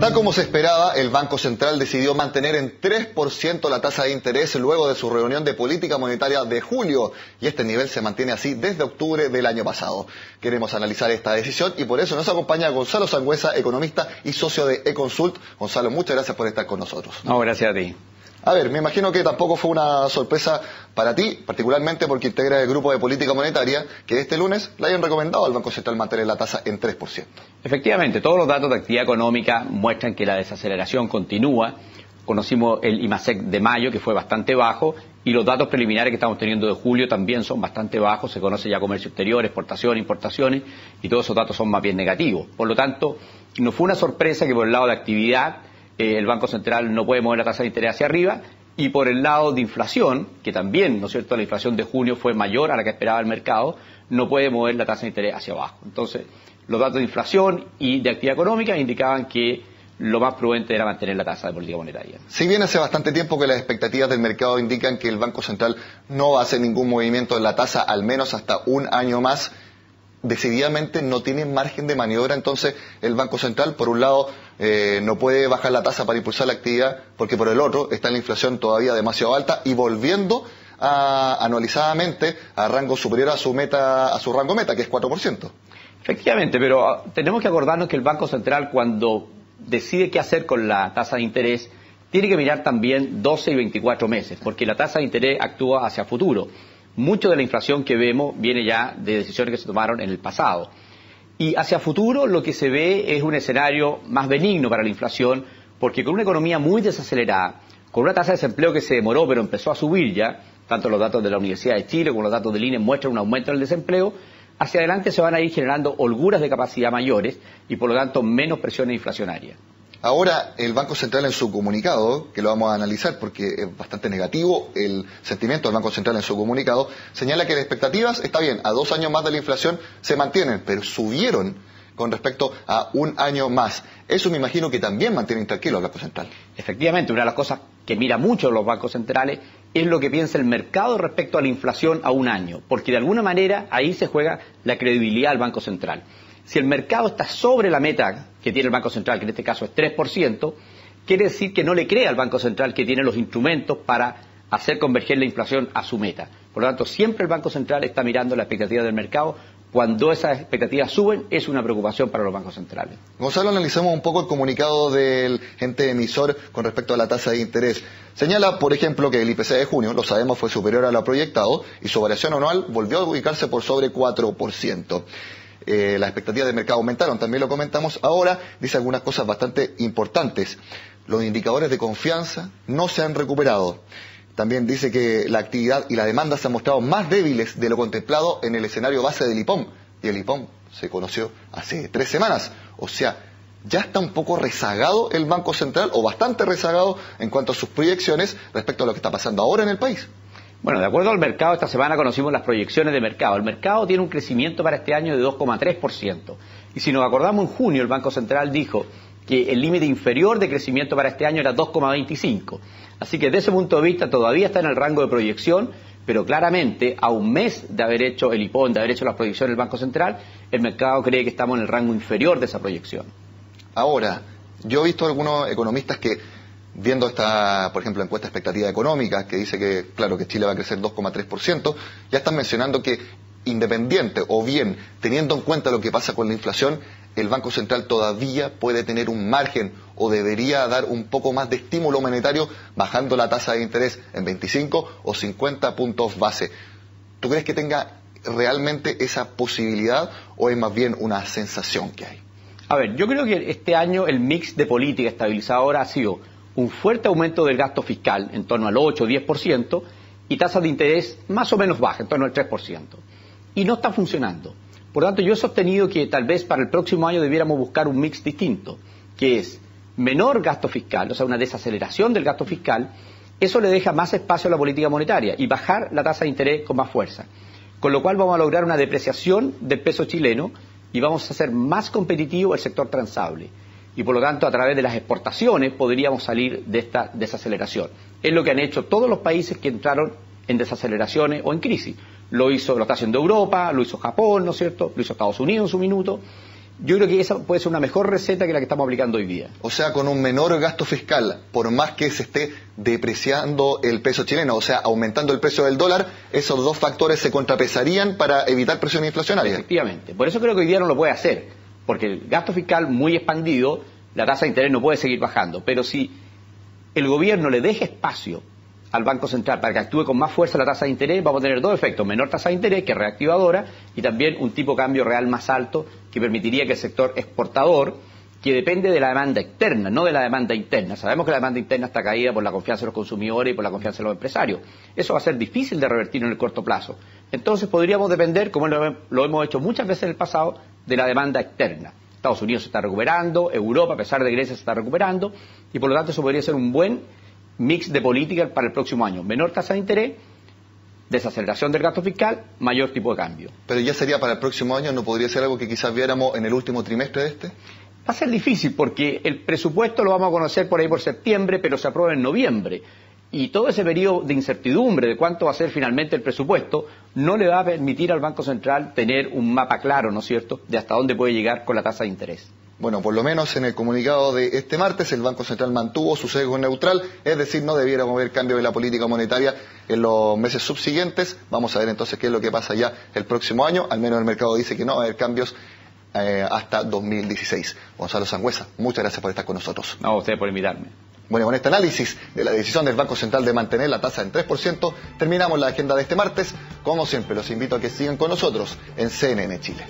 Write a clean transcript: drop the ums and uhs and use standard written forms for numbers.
Tal como se esperaba, el Banco Central decidió mantener en 3% la tasa de interés luego de su reunión de política monetaria de julio, y este nivel se mantiene así desde octubre del año pasado. Queremos analizar esta decisión y por eso nos acompaña Gonzalo Sangüesa, economista y socio de Econsult. Gonzalo, muchas gracias por estar con nosotros. No, gracias a ti. A ver, me imagino que tampoco fue una sorpresa para ti, particularmente porque integra el grupo de política monetaria, que este lunes le hayan recomendado al Banco Central mantener la tasa en 3%. Efectivamente, todos los datos de actividad económica muestran que la desaceleración continúa. Conocimos el IMASEC de mayo, que fue bastante bajo, y los datos preliminares que estamos teniendo de julio también son bastante bajos. Se conoce ya comercio exterior, exportación, importaciones, y todos esos datos son más bien negativos. Por lo tanto, no fue una sorpresa que por el lado de actividad el Banco Central no puede mover la tasa de interés hacia arriba, y por el lado de inflación, que también, ¿no es cierto?, la inflación de junio fue mayor a la que esperaba el mercado, no puede mover la tasa de interés hacia abajo. Entonces, los datos de inflación y de actividad económica indicaban que lo más prudente era mantener la tasa de política monetaria. Si bien hace bastante tiempo que las expectativas del mercado indican que el Banco Central no va a hacer ningún movimiento en la tasa, al menos hasta un año más, decididamente no tiene margen de maniobra. Entonces el Banco Central, por un lado, no puede bajar la tasa para impulsar la actividad, porque por el otro está la inflación todavía demasiado alta y volviendo anualizadamente a rango superior a su meta, a su rango meta, que es 4%. Efectivamente, pero tenemos que acordarnos que el Banco Central, cuando decide qué hacer con la tasa de interés, tiene que mirar también 12 y 24 meses, porque la tasa de interés actúa hacia futuro. Mucho de la inflación que vemos viene ya de decisiones que se tomaron en el pasado. Y hacia futuro lo que se ve es un escenario más benigno para la inflación, porque con una economía muy desacelerada, con una tasa de desempleo que se demoró pero empezó a subir ya, tanto los datos de la Universidad de Chile como los datos del INE muestran un aumento del desempleo, hacia adelante se van a ir generando holguras de capacidad mayores y por lo tanto menos presiones inflacionarias. Ahora, el Banco Central en su comunicado, que lo vamos a analizar porque es bastante negativo el sentimiento del Banco Central en su comunicado, señala que las expectativas, está bien, a 2 años más de la inflación se mantienen, pero subieron con respecto a un año más. Eso me imagino que también mantiene intranquilo al Banco Central. Efectivamente, una de las cosas que mira mucho los bancos centrales es lo que piensa el mercado respecto a la inflación a un año, porque de alguna manera ahí se juega la credibilidad del Banco Central. Si el mercado está sobre la meta que tiene el Banco Central, que en este caso es 3%, quiere decir que no le cree al Banco Central que tiene los instrumentos para hacer converger la inflación a su meta. Por lo tanto, siempre el Banco Central está mirando la expectativa del mercado. Cuando esas expectativas suben, es una preocupación para los bancos centrales. Gonzalo, analicemos un poco el comunicado del ente emisor con respecto a la tasa de interés. Señala, por ejemplo, que el IPC de junio, lo sabemos, fue superior a lo proyectado y su variación anual volvió a ubicarse por sobre 4%. Las expectativas de mercado aumentaron, también lo comentamos. Ahora dice algunas cosas bastante importantes. Los indicadores de confianza no se han recuperado. También dice que la actividad y la demanda se han mostrado más débiles de lo contemplado en el escenario base del IPOM. Y el IPOM se conoció hace 3 semanas. O sea, ya está un poco rezagado el Banco Central, o bastante rezagado en cuanto a sus proyecciones respecto a lo que está pasando ahora en el país. Bueno, de acuerdo al mercado, esta semana conocimos las proyecciones de mercado. El mercado tiene un crecimiento para este año de 2,3%. Y si nos acordamos, en junio el Banco Central dijo que el límite inferior de crecimiento para este año era 2,25. Así que desde ese punto de vista todavía está en el rango de proyección, pero claramente a un mes de haber hecho el IPOM, de haber hecho las proyecciones del Banco Central, el mercado cree que estamos en el rango inferior de esa proyección. Ahora, yo he visto algunos economistas que, viendo esta, por ejemplo, encuesta de expectativa económica, que dice que, claro, que Chile va a crecer 2,3%, ya están mencionando que, independiente o bien teniendo en cuenta lo que pasa con la inflación, el Banco Central todavía puede tener un margen o debería dar un poco más de estímulo monetario bajando la tasa de interés en 25 o 50 puntos base. ¿Tú crees que tenga realmente esa posibilidad o es más bien una sensación que hay? A ver, yo creo que este año el mix de política estabilizadora ha sido un fuerte aumento del gasto fiscal, en torno al 8 o 10%, y tasas de interés más o menos bajas, en torno al 3%. Y no está funcionando. Por lo tanto, yo he sostenido que tal vez para el próximo año debiéramos buscar un mix distinto, que es menor gasto fiscal, o sea, una desaceleración del gasto fiscal. Eso le deja más espacio a la política monetaria y bajar la tasa de interés con más fuerza. Con lo cual vamos a lograr una depreciación del peso chileno y vamos a hacer más competitivo el sector transable. Y por lo tanto, a través de las exportaciones podríamos salir de esta desaceleración. Es lo que han hecho todos los países que entraron en desaceleraciones o en crisis. Lo está haciendo Europa, lo hizo Japón, ¿no es cierto? Lo hizo Estados Unidos en su minuto. Yo creo que esa puede ser una mejor receta que la que estamos aplicando hoy día. O sea, con un menor gasto fiscal, por más que se esté depreciando el peso chileno, o sea, aumentando el precio del dólar, esos dos factores se contrapesarían para evitar presión inflacionaria. Efectivamente. Por eso creo que hoy día no lo puede hacer, porque el gasto fiscal muy expandido, la tasa de interés no puede seguir bajando. Pero si el gobierno le deja espacio al Banco Central para que actúe con más fuerza la tasa de interés, vamos a tener dos efectos: menor tasa de interés, que es reactivadora, y también un tipo de cambio real más alto, que permitiría que el sector exportador, que depende de la demanda externa, no de la demanda interna. Sabemos que la demanda interna está caída por la confianza de los consumidores y por la confianza de los empresarios. Eso va a ser difícil de revertir en el corto plazo. Entonces podríamos depender, como lo hemos hecho muchas veces en el pasado, de la demanda externa. Estados Unidos se está recuperando, Europa, a pesar de Grecia, se está recuperando, y por lo tanto eso podría ser un buen mix de política para el próximo año: menor tasa de interés, desaceleración del gasto fiscal, mayor tipo de cambio. Pero ya sería para el próximo año, ¿no podría ser algo que quizás viéramos en el último trimestre de este? Va a ser difícil porque el presupuesto lo vamos a conocer por ahí por septiembre, pero se aprueba en noviembre. Y todo ese periodo de incertidumbre de cuánto va a ser finalmente el presupuesto no le va a permitir al Banco Central tener un mapa claro, ¿no es cierto?, de hasta dónde puede llegar con la tasa de interés. Bueno, por lo menos en el comunicado de este martes el Banco Central mantuvo su sesgo neutral, es decir, no debiera mover cambio de la política monetaria en los meses subsiguientes. Vamos a ver entonces qué es lo que pasa ya el próximo año. Al menos el mercado dice que no va a haber cambios hasta 2016. Gonzalo Sangüesa, muchas gracias por estar con nosotros. No, a usted por invitarme. Bueno, con este análisis de la decisión del Banco Central de mantener la tasa en 3%, terminamos la agenda de este martes. Como siempre, los invito a que sigan con nosotros en CNN Chile.